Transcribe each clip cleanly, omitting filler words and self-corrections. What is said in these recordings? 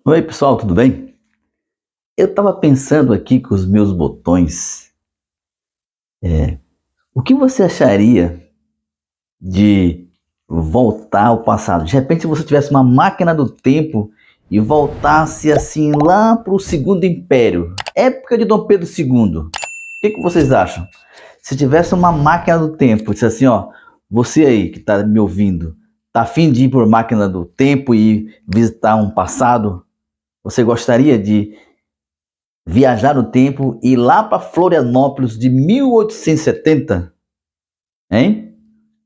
Oi, pessoal, tudo bem? Eu estava pensando aqui com os meus botões, o que você acharia de voltar ao passado? De repente, se você tivesse uma máquina do tempo e voltasse assim lá para o Segundo Império, época de Dom Pedro II, o que vocês acham? Se tivesse uma máquina do tempo, disse assim, ó, você aí que está me ouvindo, tá afim de ir por máquina do tempo e visitar um passado? Você gostaria de viajar no tempo e ir lá para Florianópolis de 1870, hein?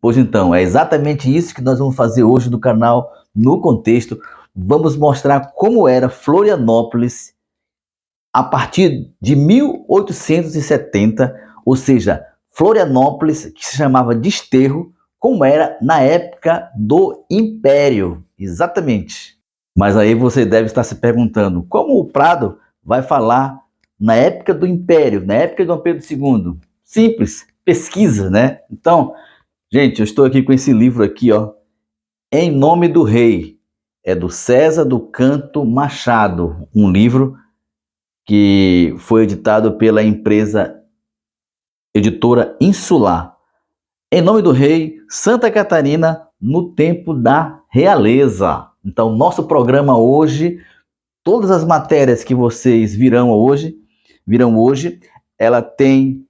Pois então, é exatamente isso que nós vamos fazer hoje no canal No Contexto. Vamos mostrar como era Florianópolis a partir de 1870, ou seja, Florianópolis, que se chamava Desterro, como era na época do Império. Exatamente. Mas aí você deve estar se perguntando, como o Prado vai falar na época do Império, na época de Dom Pedro II? Simples, pesquisa, né? Então, gente, eu estou aqui com esse livro aqui, ó, Em Nome do Rei. É do César do Canto Machado, um livro que foi editado pela empresa editora Insular. Em Nome do Rei, Santa Catarina, no tempo da realeza. Então, nosso programa hoje, todas as matérias que vocês virão hoje, ela tem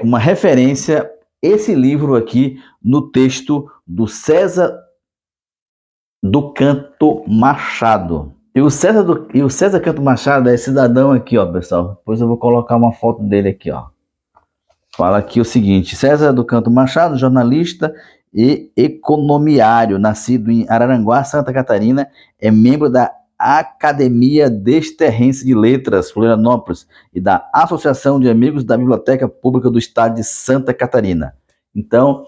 uma referência, esse livro aqui, no texto do César do Canto Machado. E o César Canto Machado é cidadão aqui, ó, pessoal. Depois eu vou colocar uma foto dele aqui, ó. Fala aqui o seguinte: César do Canto Machado, jornalista e economiário, nascido em Araranguá, Santa Catarina, é membro da Academia Desterrense de Letras, Florianópolis, e da Associação de Amigos da Biblioteca Pública do Estado de Santa Catarina. Então,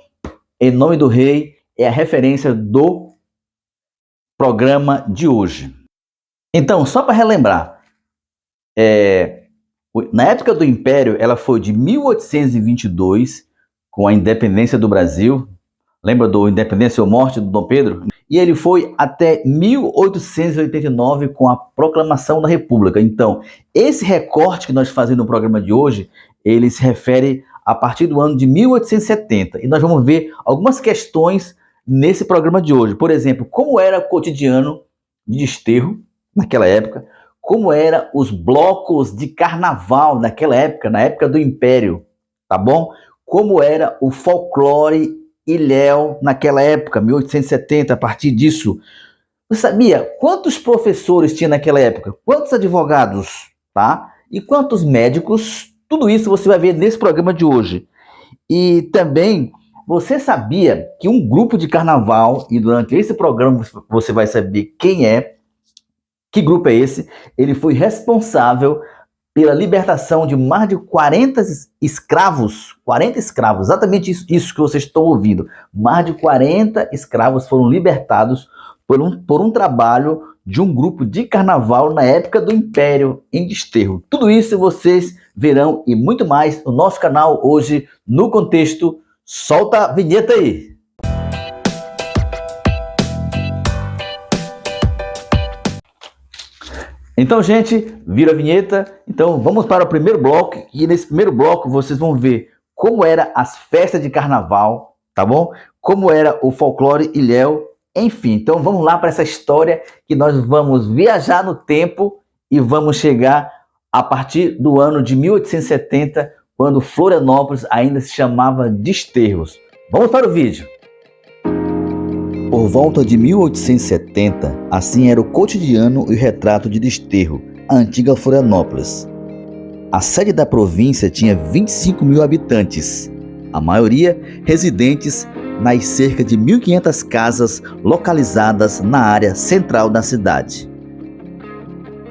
Em Nome do Rei é a referência do programa de hoje. Então, só para relembrar, na época do Império, ela foi de 1822, com a independência do Brasil. Lembra do Independência ou Morte do Dom Pedro? E ele foi até 1889 com a proclamação da República. Então, esse recorte que nós fazemos no programa de hoje, ele se refere a partir do ano de 1870. E nós vamos ver algumas questões nesse programa de hoje. Por exemplo, como era o cotidiano de Desterro naquela época, como eram os blocos de carnaval naquela época, na época do Império, tá bom? Como era o folclore ilhéu naquela época, 1870, a partir disso. Você sabia quantos professores tinha naquela época? Quantos advogados, tá? E quantos médicos? Tudo isso você vai ver nesse programa de hoje. E também, você sabia que um grupo de carnaval, e durante esse programa você vai saber quem é, que grupo é esse? Ele foi responsável pela libertação de mais de 40 escravos, exatamente isso que vocês estão ouvindo. Mais de 40 escravos foram libertados por um trabalho de um grupo de carnaval na época do Império, em Desterro. Tudo isso vocês verão e muito mais no nosso canal hoje, No Contexto. Solta a vinheta aí! Então, gente, vira a vinheta. Então, vamos para o primeiro bloco. E nesse primeiro bloco, vocês vão ver como eram as festas de carnaval, tá bom? Como era o folclore ilhéu, enfim. Então, vamos lá para essa história que nós vamos viajar no tempo e vamos chegar a partir do ano de 1870, quando Florianópolis ainda se chamava Desterros. Vamos para o vídeo. Por volta de 1870, assim era o cotidiano e o retrato de Desterro, a antiga Florianópolis. A sede da província tinha 25 mil habitantes, a maioria residentes nas cerca de 1.500 casas localizadas na área central da cidade.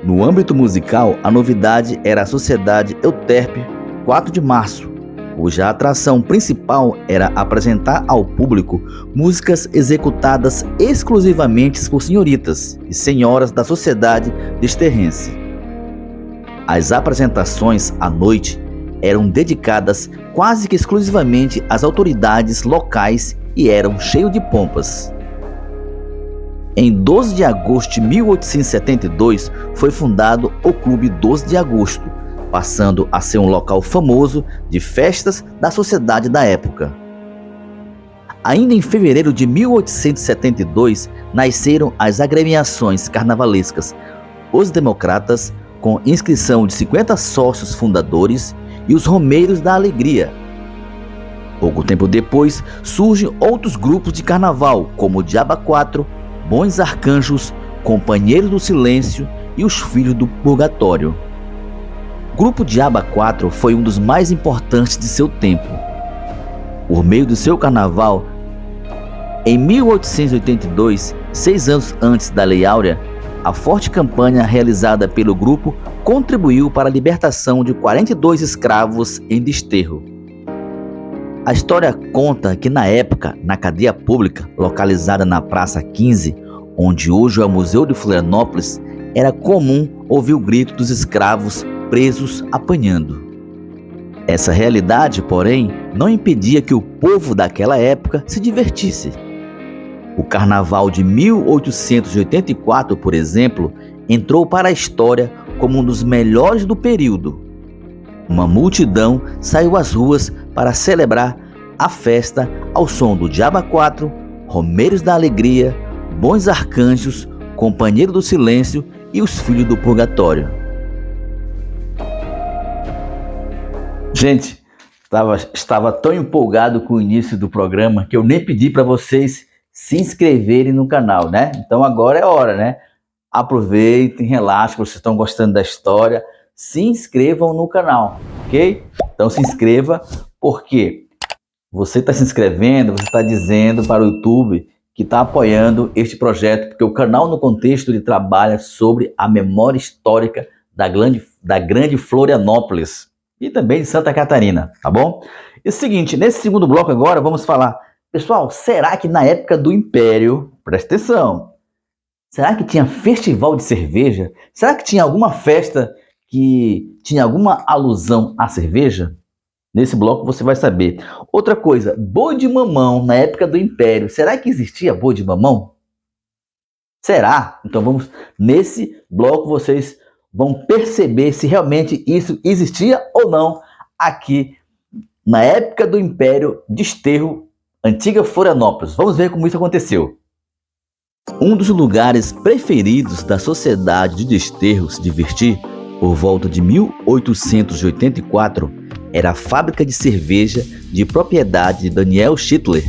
No âmbito musical, a novidade era a Sociedade Euterpe 4 de Março, cuja atração principal era apresentar ao público músicas executadas exclusivamente por senhoritas e senhoras da sociedade desterrense. As apresentações à noite eram dedicadas quase que exclusivamente às autoridades locais e eram cheias de pompas. Em 12 de agosto de 1872 foi fundado o Clube 12 de Agosto, passando a ser um local famoso de festas da sociedade da época. Ainda em fevereiro de 1872 nasceram as agremiações carnavalescas Os Democratas, com inscrição de 50 sócios fundadores, e os Romeiros da Alegria. Pouco tempo depois, surgem outros grupos de carnaval, como o Diaba 4, Bons Arcanjos, Companheiros do Silêncio e os Filhos do Purgatório. O grupo Diaba 4 foi um dos mais importantes de seu tempo. Por meio do seu carnaval, em 1882, 6 anos antes da Lei Áurea, a forte campanha realizada pelo grupo contribuiu para a libertação de 42 escravos em desterro. A história conta que na época, na cadeia pública, localizada na Praça 15, onde hoje é o Museu de Florianópolis, era comum ouvir o grito dos escravos presos apanhando. Essa realidade, porém, não impedia que o povo daquela época se divertisse. O Carnaval de 1884, por exemplo, entrou para a história como um dos melhores do período. Uma multidão saiu às ruas para celebrar a festa ao som do Diaba 4, Romeiros da Alegria, Bons Arcanjos, Companheiro do Silêncio e os Filhos do Purgatório. Gente, estava tão empolgado com o início do programa que eu nem pedi para vocês se inscreverem no canal, né? Então agora é hora, né? Aproveitem, relaxem, vocês estão gostando da história, se inscrevam no canal, ok? Então se inscreva, porque você está se inscrevendo, você está dizendo para o YouTube que está apoiando este projeto, porque o canal No Contexto ele trabalha sobre a memória histórica da grande Florianópolis e também de Santa Catarina, tá bom? E o seguinte, nesse segundo bloco agora vamos falar, pessoal, será que na época do Império, presta atenção, será que tinha festival de cerveja? Será que tinha alguma festa que tinha alguma alusão à cerveja? Nesse bloco você vai saber. Outra coisa, boi de mamão na época do Império. Será que existia boi de mamão? Será? Então vamos, nesse bloco vocês vão perceber se realmente isso existia ou não aqui na época do Império, desterro, antiga Florianópolis. Vamos ver como isso aconteceu. Um dos lugares preferidos da sociedade de desterro se divertir, por volta de 1884, era a fábrica de cerveja de propriedade de Daniel Schittler.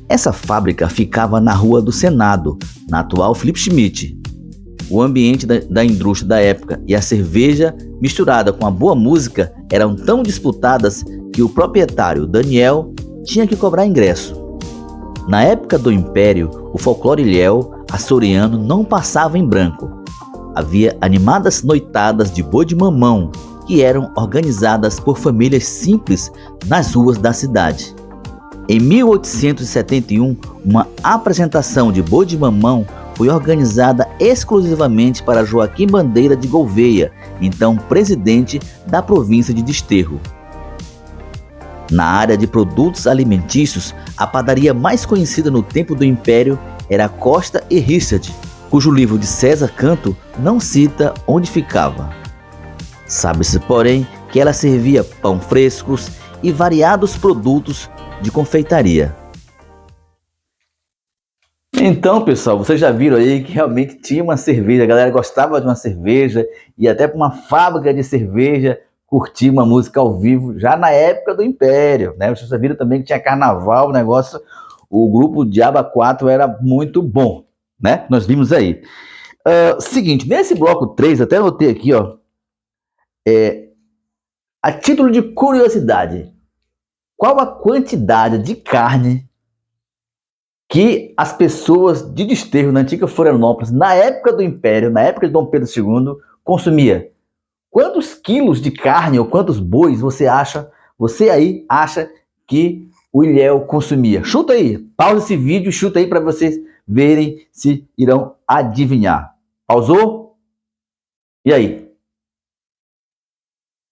Essa fábrica ficava na Rua do Senado, na atual Felipe Schmidt. O ambiente da indústria da época e a cerveja misturada com a boa música eram tão disputadas que o proprietário, Daniel, tinha que cobrar ingresso. Na época do Império, o folclore ilhéu açoriano não passava em branco. Havia animadas noitadas de boi de mamão, que eram organizadas por famílias simples nas ruas da cidade. Em 1871, uma apresentação de boi de mamão foi organizada exclusivamente para Joaquim Bandeira de Gouveia, então presidente da província de Desterro. Na área de produtos alimentícios, a padaria mais conhecida no tempo do Império era Costa e Richard, cujo livro de César Canto não cita onde ficava. Sabe-se, porém, que ela servia pão frescos e variados produtos de confeitaria. Então, pessoal, vocês já viram aí que realmente tinha uma cerveja, a galera gostava de uma cerveja e até para uma fábrica de cerveja curtir uma música ao vivo já na época do Império, né? Vocês já viram também que tinha carnaval, o negócio, o grupo Diaba 4 era muito bom, né? Nós vimos aí. Seguinte, nesse bloco 3, até anotei aqui, ó, a título de curiosidade, qual a quantidade de carne que as pessoas de Desterro, na antiga Florianópolis, na época do Império, na época de Dom Pedro II, consumia? Quantos quilos de carne ou quantos bois você aí acha que o ilhéu consumia? Chuta aí, pausa esse vídeo e chuta aí para vocês verem se irão adivinhar. Pausou? E aí?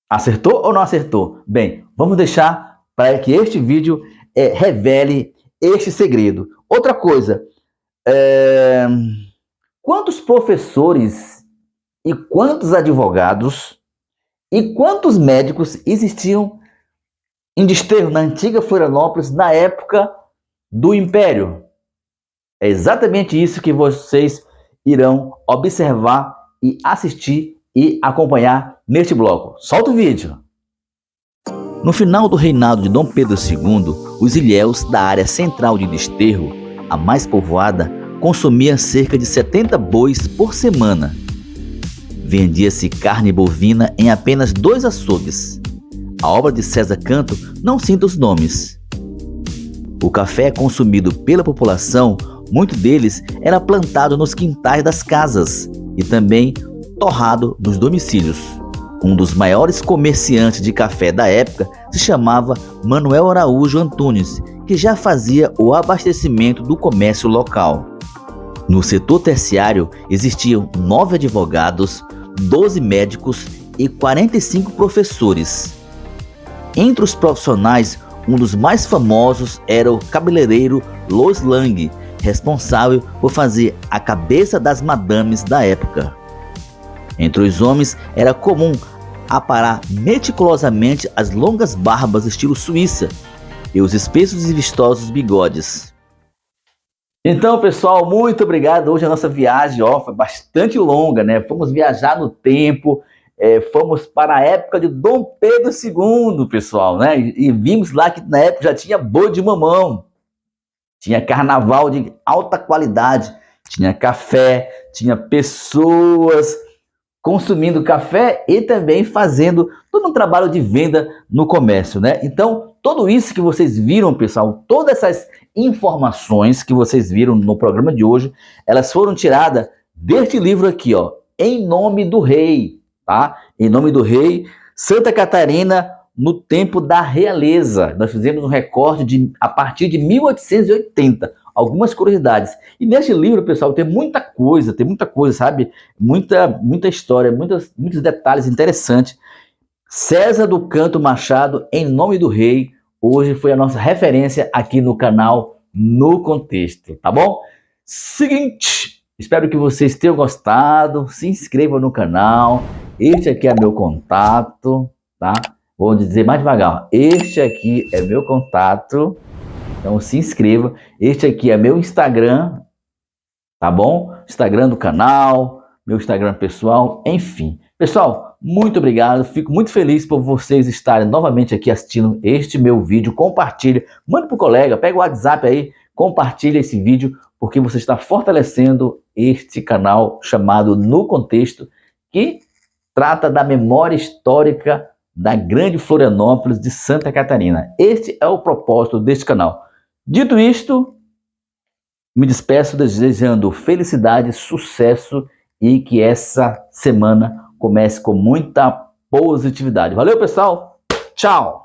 Acertou ou não acertou? Bem, vamos deixar para que este vídeo revele este segredo. Outra coisa, quantos professores e quantos advogados e quantos médicos existiam em Desterro, na antiga Florianópolis, na época do Império? É exatamente isso que vocês irão observar e assistir e acompanhar neste bloco. Solta o vídeo! No final do reinado de Dom Pedro II, os ilhéus da área central de Desterro, a mais povoada, consumiam cerca de 70 bois por semana. Vendia-se carne bovina em apenas 2 açougues. A obra de César Canto não cita os nomes. O café consumido pela população, muito deles era plantado nos quintais das casas e também torrado nos domicílios. Um dos maiores comerciantes de café da época se chamava Manuel Araújo Antunes, que já fazia o abastecimento do comércio local. No setor terciário existiam 9 advogados, 12 médicos e 45 professores. Entre os profissionais, um dos mais famosos era o cabeleireiro Lois Lang, responsável por fazer a cabeça das madames da época. Entre os homens era comum aparar meticulosamente as longas barbas estilo Suíça e os espessos e vistosos bigodes. Então, pessoal, muito obrigado. Hoje a nossa viagem foi bastante longa, né? Fomos viajar no tempo, fomos para a época de Dom Pedro II, pessoal, né? E vimos lá que na época já tinha boi de mamão, tinha carnaval de alta qualidade, tinha café, tinha pessoas consumindo café e também fazendo todo um trabalho de venda no comércio, né? Então, tudo isso que vocês viram, pessoal, todas essas informações que vocês viram no programa de hoje, elas foram tiradas deste livro aqui, ó, Em Nome do Rei, tá? Em Nome do Rei, Santa Catarina no tempo da realeza. Nós fizemos um recorte a partir de 1880. Algumas curiosidades. E neste livro, pessoal, tem muita coisa, sabe? Muita história, muitos detalhes interessantes. César do Canto Machado, Em Nome do Rei, hoje foi a nossa referência aqui no canal No Contexto, tá bom? Seguinte, espero que vocês tenham gostado, se inscrevam no canal, este aqui é meu contato, tá? Vou dizer mais devagar, este aqui é meu contato. Então se inscreva, este aqui é meu Instagram, tá bom? Instagram do canal, meu Instagram pessoal, enfim. Pessoal, muito obrigado, fico muito feliz por vocês estarem novamente aqui assistindo este meu vídeo. Compartilhe, manda pro colega, pega o WhatsApp aí, compartilha esse vídeo, porque você está fortalecendo este canal chamado No Contexto, que trata da memória histórica da grande Florianópolis de Santa Catarina. Este é o propósito deste canal. Dito isto, me despeço desejando felicidade, sucesso e que essa semana comece com muita positividade. Valeu, pessoal! Tchau!